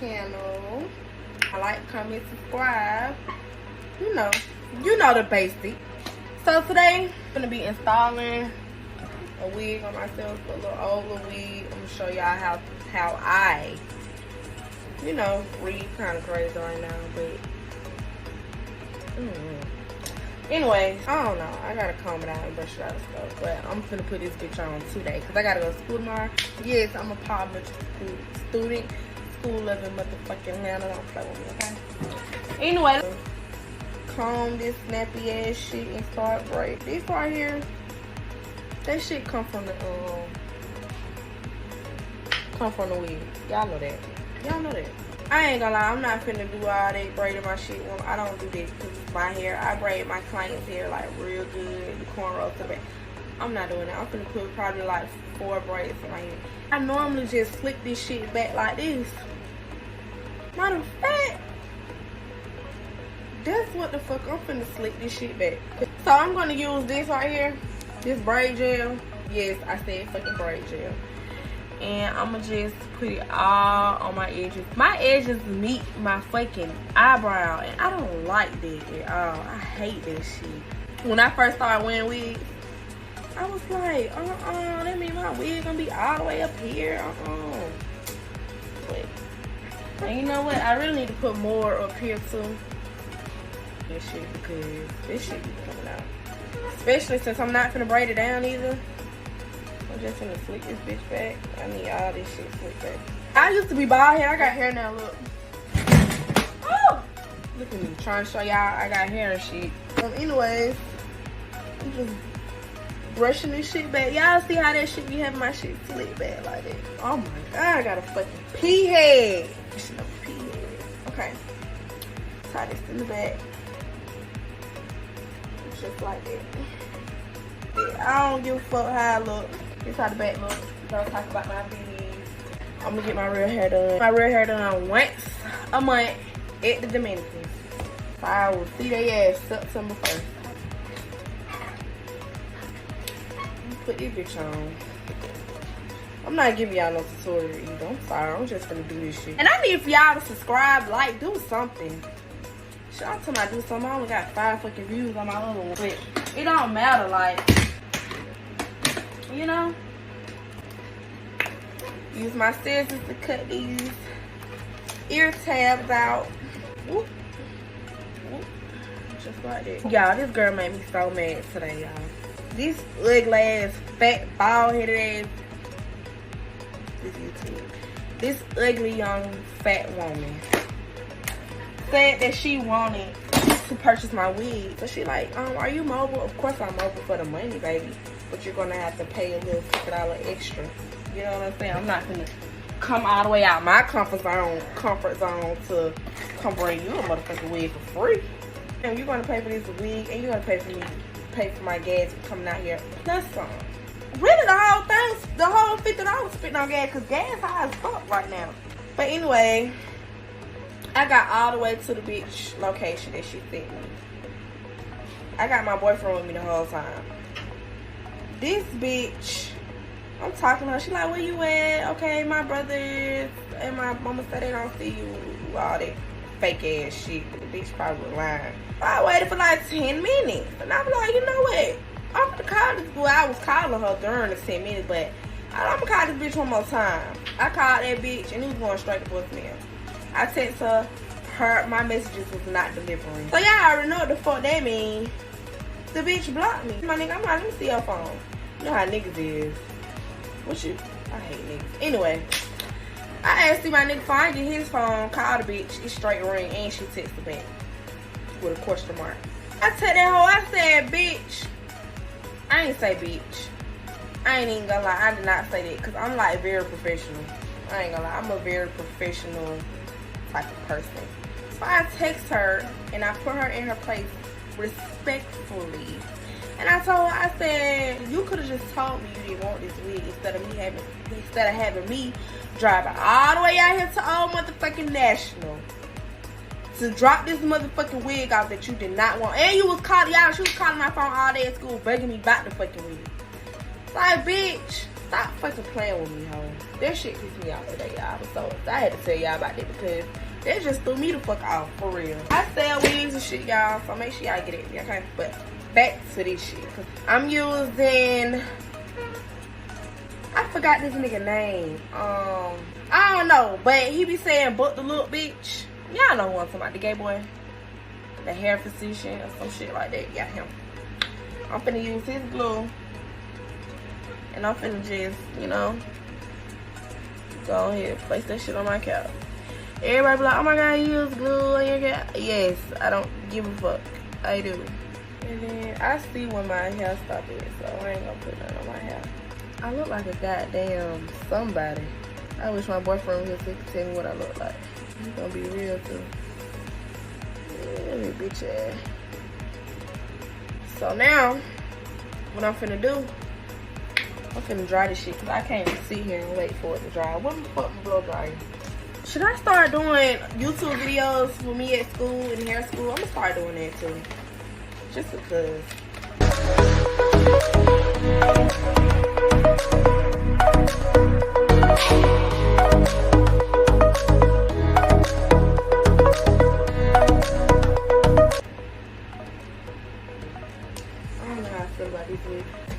channel. Like, comment, subscribe. You know the basic. So today, I'm gonna be installing a wig on myself, a little older wig. I'm gonna show y'all how I, breathe kind of crazy right now, but anyway, I don't know. I gotta calm it out and brush it out and stuff. But I'm finna put this bitch on today because I gotta go to school tomorrow. Yes, I'm a public student. School living motherfucking Atlanta. Don't play with me, okay? Anyway, comb this snappy ass shit and start braid. This right here, that shit come from the wig. Y'all know that. Y'all know that. I ain't gonna lie, I'm not finna do all that braiding my shit. Well, I don't do that because it's my hair. I braid my client's hair like real good, the cornrows to the back. I'm not doing that. I'm finna put probably like 4 braids in my hair. I normally just flick this shit back like this. Matter of fact, that's what the fuck, I'm finna slick this shit back. So I'm gonna use this right here, this braid gel. Yes, I said fucking braid gel. And I'ma just put it all on my edges. My edges meet my fucking eyebrow, and I don't like that at all. I hate that shit. When I first started wearing wigs, I was like, that means my wig gonna be all the way up here. But, and you know what? I really need to put more up here too. This shit, because this shit be coming out. Especially since I'm not finna braid it down either. I'm just gonna slick this bitch back. I need all this shit slicked back. I used to be bald head. I got hair now, look. Oh! Look at me, trying to show y'all I got hair and shit. Anyways, I'm just brushing this shit back. Y'all see how that shit be having my shit slicked back like that. Oh my god, I got a fucking pea head. No pea head. Okay. Tie this in the back. Just like that. Yeah, I don't give a fuck how I look. This how the back look. Don't talk about my videos. I'm gonna get my real hair done. My real hair done once a month at the Dominicans. So I will see their ass September 1st. Put this bitch on. I'm not giving y'all no tutorial either. I'm sorry. I'm just gonna do this shit. And I need for y'all to subscribe, like, do something. Shit, I'm talking about do something. I only got 5 fucking views on my other one. But it don't matter, like, use my scissors to cut these ear tabs out. Whoop. Whoop. Just like that. Y'all, this girl made me so mad today, y'all. This ugly ass, fat, bald headed ass. This ugly young fat woman said that she wanted to purchase my wig. So she like, are you mobile? Of course I'm mobile for the money, baby. But you're gonna have to pay a little $50 extra. You know what I'm saying? I'm not gonna come all the way out my comfort zone to come bring you a motherfucking wig for free. And you're gonna pay for this wig, and you're gonna pay for my gas for coming out here. Plus some. Really, the whole thing, the whole $50 spitting on gas, because gas high as fuck right now. But anyway, I got all the way to the bitch location that she sent me. I got my boyfriend with me the whole time. This bitch, I'm talking to her. She like, where you at? Okay, my brothers and my mama said they don't see you. All that fake ass shit. The bitch probably lying. I waited for like 10 minutes. And I'm like, you know what? I'm gonna call this boy. I was calling her during the 10 minutes, but I'm gonna call this bitch one more time. I called that bitch and it was going straight to voicemail. I text her, my messages was not delivering. So y'all already know what the fuck that means. The bitch blocked me. My nigga, I'm like, let me see your phone. You know how niggas is. I hate niggas. Anyway, I asked my nigga phone, I get his phone, call the bitch, it straight ring, and she texted back with a question mark. I text that hoe, I said, bitch. I ain't say bitch. I ain't even gonna lie, I did not say that, because I'm like very professional. I ain't gonna lie, I'm a very professional type of person. So I text her, and I put her in her place respectfully. And I told her, I said, you could have just told me you didn't want this wig instead of having me driving all the way out here to Old Motherfucking National to drop this motherfucking wig off that you did not want. And you was calling, y'all, she was calling my phone all day at school begging me about the fucking wig. Like, bitch, stop fucking playing with me, ho. That shit pissed me off today, y'all. So I had to tell y'all about that because that just threw me the fuck off, for real. I sell wigs and shit, y'all, so make sure y'all get it, okay? But back to this shit. I'm using, I forgot this nigga name. I don't know, but he be saying book the little bitch. Y'all know who I'm talking about, the gay boy. The hair physician or some shit like that. Yeah, him. I'm finna use his glue. And I'm finna just, you know, go ahead, place that shit on my couch. Everybody be like, oh my god, you use glue on your couch. Yes, I don't give a fuck. I do. And then I see when my hair stop it, so I ain't gonna put none on my hair. I look like a goddamn somebody. I wish my boyfriend was here to tell me what I look like. He's gonna be real too. Yeah, bitch ass. So now, what I'm finna do, I'm finna dry this shit because I can't sit here and wait for it to dry. What the fuck blow dry? Should I start doing YouTube videos for me at school and hair school? I'm gonna start doing that too. Just because.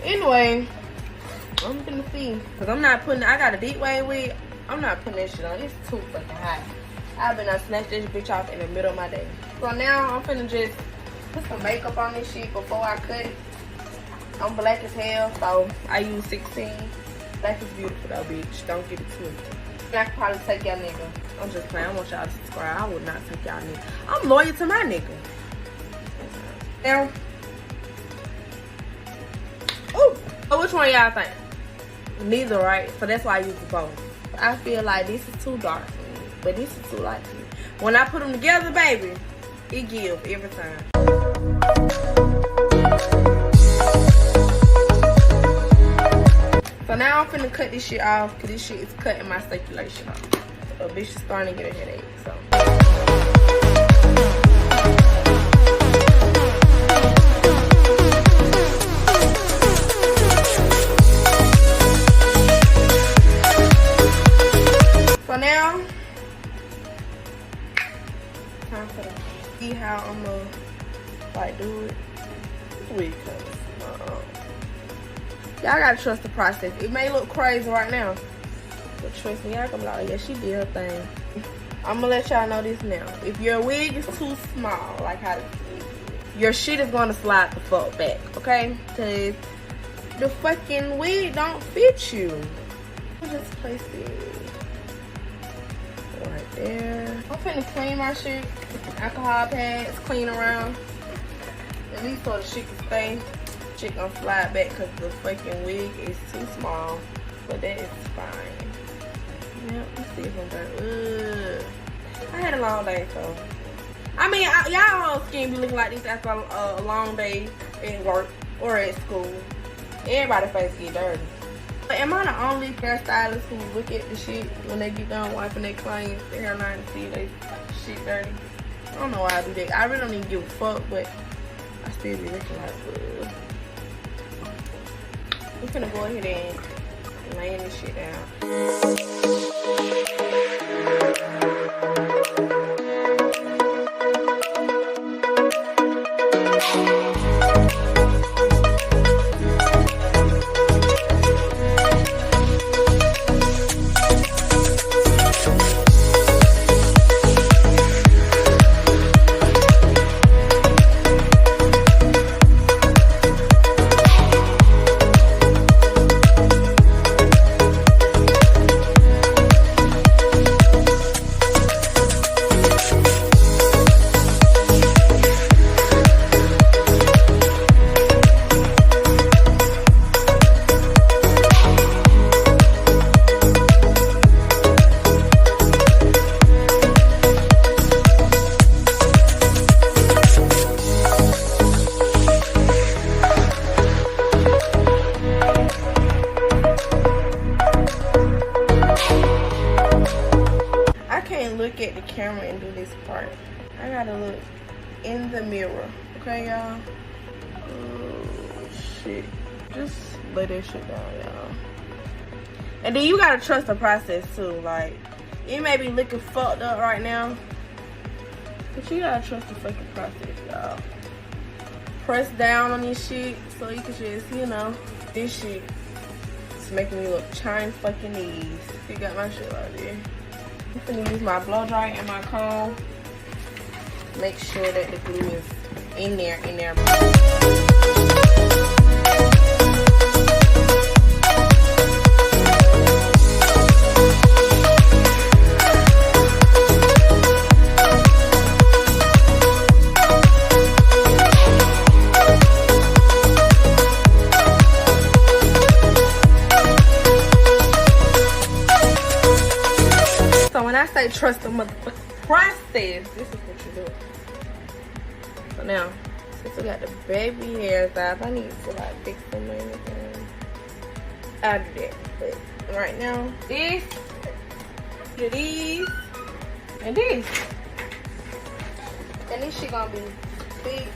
Anyway, I'm gonna see. Cause I'm not putting, I got a deep wave wig. I'm not putting that shit on. It's too fucking hot. I've been snatch this bitch off in the middle of my day. So now I'm finna just put some makeup on this shit before I cut it. I'm black as hell, so I use 16. Black is beautiful though, bitch. Don't get it twisted. I could probably take y'all nigga. I'm just playing. I want y'all to subscribe. I would not take y'all nigga. I'm loyal to my nigga. Now, ooh, so which one y'all think? Neither, right? So that's why I use both. I feel like this is too dark for me, but this is too light for me. When I put them together, baby, it gives every time. So now I'm finna cut this shit off because this shit is cutting my circulation off. So bitch is starting to get a headache, so. So now, time for that. See how I'm gonna like do it. Wait, y'all gotta trust the process. It may look crazy right now, but trust me, y'all gonna be like, yeah, she did her thing. I'm gonna let y'all know this now. If your wig is too small, like how this is, your shit is gonna slide the fuck back, okay? Cause the fucking wig don't fit you. Just place it right there. I'm finna clean my shit. Alcohol pads, clean around. At least so the shit can stay. Shit gonna slide back because the fucking wig is too small. But that is fine. Yep, let's see if I'm done. I had a long day, so. I mean, y'all whole skin be looking like this after a long day at work or at school. Everybody's face get dirty. But am I the only hairstylist who look at the shit when they get done wiping their clients' hairline and see they shit dirty? I don't know why I do that. I really don't even give a fuck, but I still be looking like, we're gonna go ahead and lay this shit down. At the camera and do this part. I gotta look in the mirror, okay, y'all? Oh shit, just lay that shit down, y'all. And then you gotta trust the process too. Like, it may be looking fucked up right now, but you gotta trust the fucking process, y'all. Press down on this shit so you can just, you know, this shit is making me look Chinese fucking knees. You got my shit right there. I'm gonna use my blow dry and my comb. Make sure that the glue is in there. So when I say trust the motherfucking process, this is what you do. So now, since I got the baby hairs out, I need to like fix them or anything, I'll do that. But right now, these, and this. And this shit gonna be big.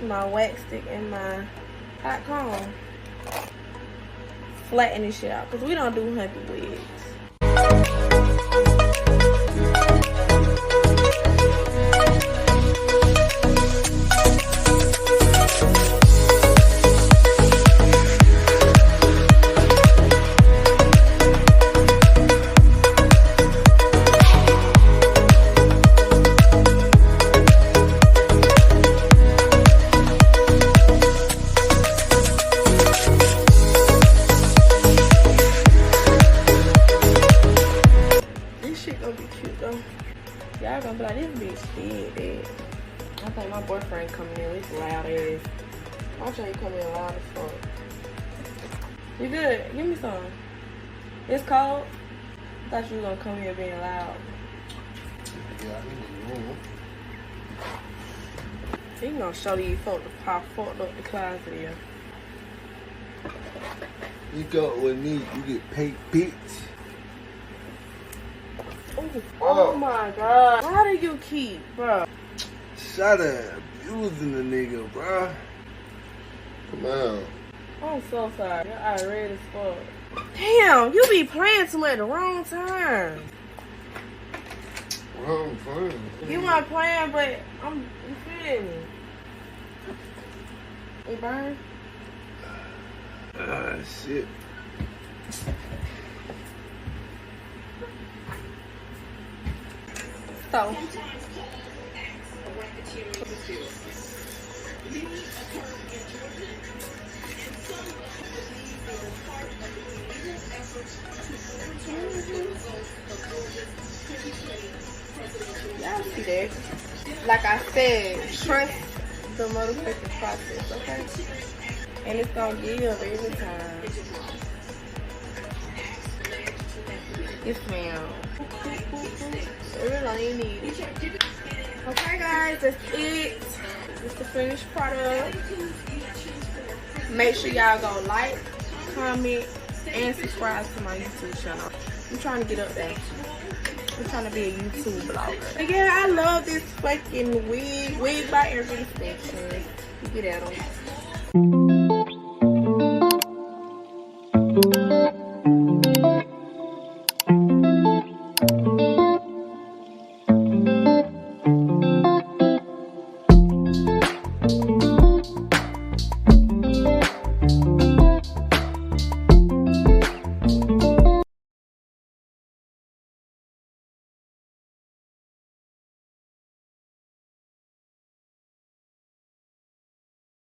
My wax stick and my hot comb, flatten this shit out because we don't do humpy wigs. Y'all gonna be like, this bitch dead. I think my boyfriend coming in, it's loud ass. I'll show you coming in loud as fuck. You good? Give me some. It's cold. I thought you was gonna come here being loud. Yeah, I need room. He gonna show you folks how fucked up the closet is. You go with me, you get paid, bitch. Oh my god. How do you keep, bro? Shut up. Abusing the nigga, bro. Come on. I'm so sorry. Your eye red as fuck. Damn, you be playing too much at the wrong time. Well, I'm fine. You weren't playing, but you feel me? It burn? Ah, shit. So. Y'all see that? Like I said, trust the motherfucking process, okay? And it's gonna give every time. Yes, ma'am. Really all you need. Okay, guys, that's it. It's the finished product. Make sure y'all go like, comment, and subscribe to my YouTube channel. I'm trying to get up there. I'm trying to be a YouTube blogger. Again, I love this fucking wig. Wig by Every Extension. You get at them.